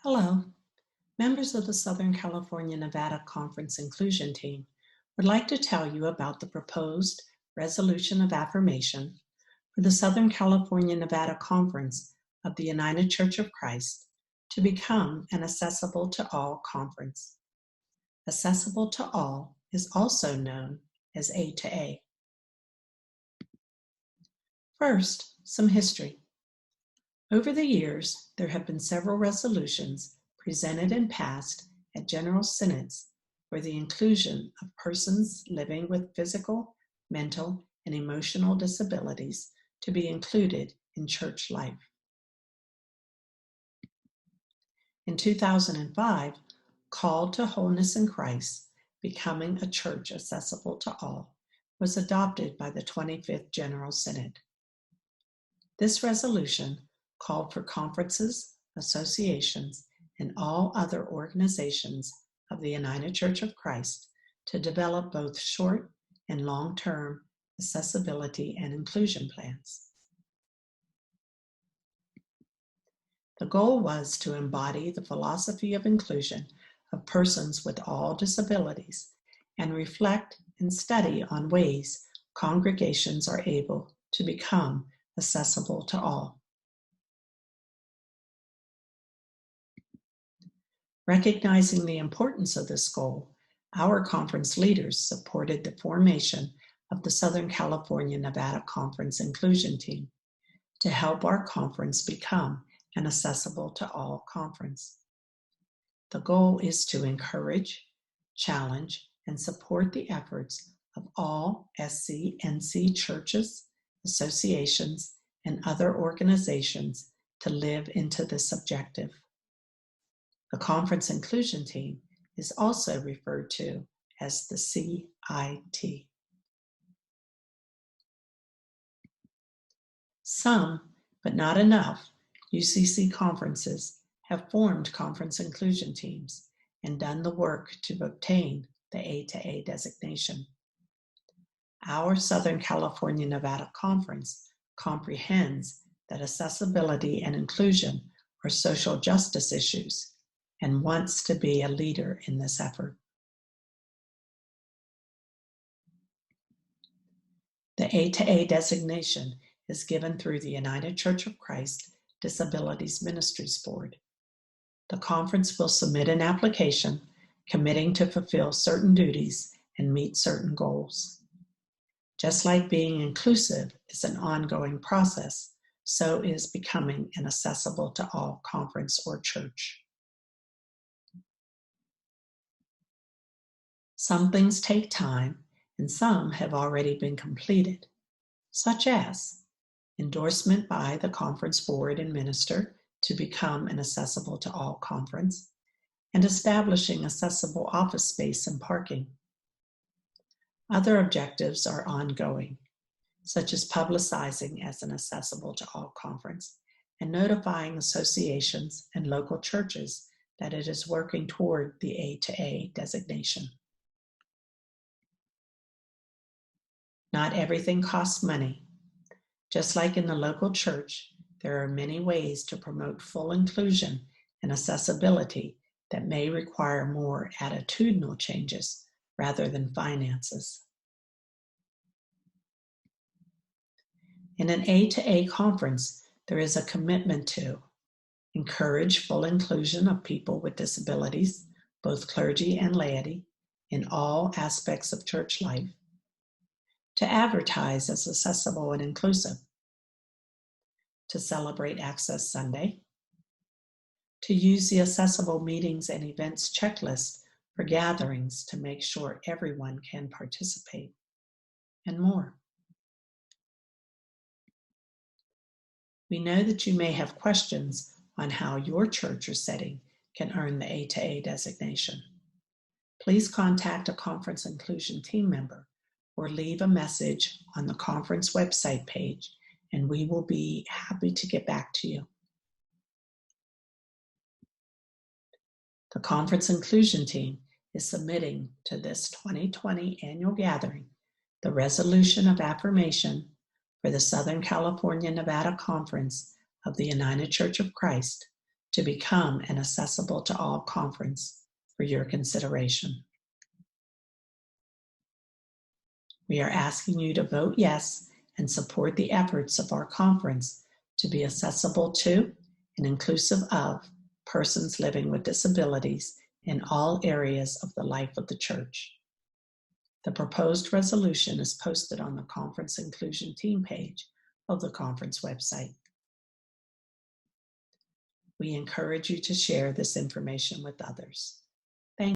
Hello. Members of the Southern California Nevada Conference Inclusion Team would like to tell you about the proposed resolution of affirmation for the Southern California Nevada Conference of the United Church of Christ to become an accessible to all conference. Accessible to all is also known as A2A. First, some history. Over the years, there have been several resolutions presented and passed at General Synods for the inclusion of persons living with physical, mental, and emotional disabilities to be included in church life. In 2005, Called to Wholeness in Christ, Becoming a Church Accessible to All, was adopted by the 25th General Synod. This resolution called for conferences, associations, and all other organizations of the United Church of Christ to develop both short and long-term accessibility and inclusion plans. The goal was to embody the philosophy of inclusion of persons with all disabilities and reflect and study on ways congregations are able to become accessible to all. Recognizing the importance of this goal, our conference leaders supported the formation of the Southern California Nevada Conference Inclusion Team to help our conference become an accessible to all conference. The goal is to encourage, challenge, and support the efforts of all SCNC churches, associations, and other organizations to live into this objective. The Conference Inclusion Team is also referred to as the CIT. Some, but not enough, UCC conferences have formed conference inclusion teams and done the work to obtain the A2A designation. Our Southern California Nevada Conference comprehends that accessibility and inclusion are social justice issues and wants to be a leader in this effort. The A2A designation is given through the United Church of Christ Disabilities Ministries Board. The conference will submit an application committing to fulfill certain duties and meet certain goals. Just like being inclusive is an ongoing process, so is becoming an accessible to all conference or church. Some things take time, and some have already been completed, such as endorsement by the conference board and minister to become an accessible to all conference, and establishing accessible office space and parking. Other objectives are ongoing, such as publicizing as an accessible to all conference and notifying associations and local churches that it is working toward the A2A designation. Not everything costs money. Just like in the local church, there are many ways to promote full inclusion and accessibility that may require more attitudinal changes rather than finances. In an A2A conference, there is a commitment to encourage full inclusion of people with disabilities, both clergy and laity, in all aspects of church life, to advertise as accessible and inclusive, to celebrate Access Sunday, to use the accessible meetings and events checklist for gatherings to make sure everyone can participate, and more. We know that you may have questions on how your church or setting can earn the A2A designation. Please contact a conference inclusion team member or leave a message on the conference website page, and we will be happy to get back to you. The Conference Inclusion Team is submitting to this 2020 annual gathering the resolution of affirmation for the Southern California Nevada Conference of the United Church of Christ to become an accessible to all conference for your consideration. We are asking you to vote yes and support the efforts of our conference to be accessible to and inclusive of persons living with disabilities in all areas of the life of the church. The proposed resolution is posted on the Conference Inclusion Team page of the conference website. We encourage you to share this information with others.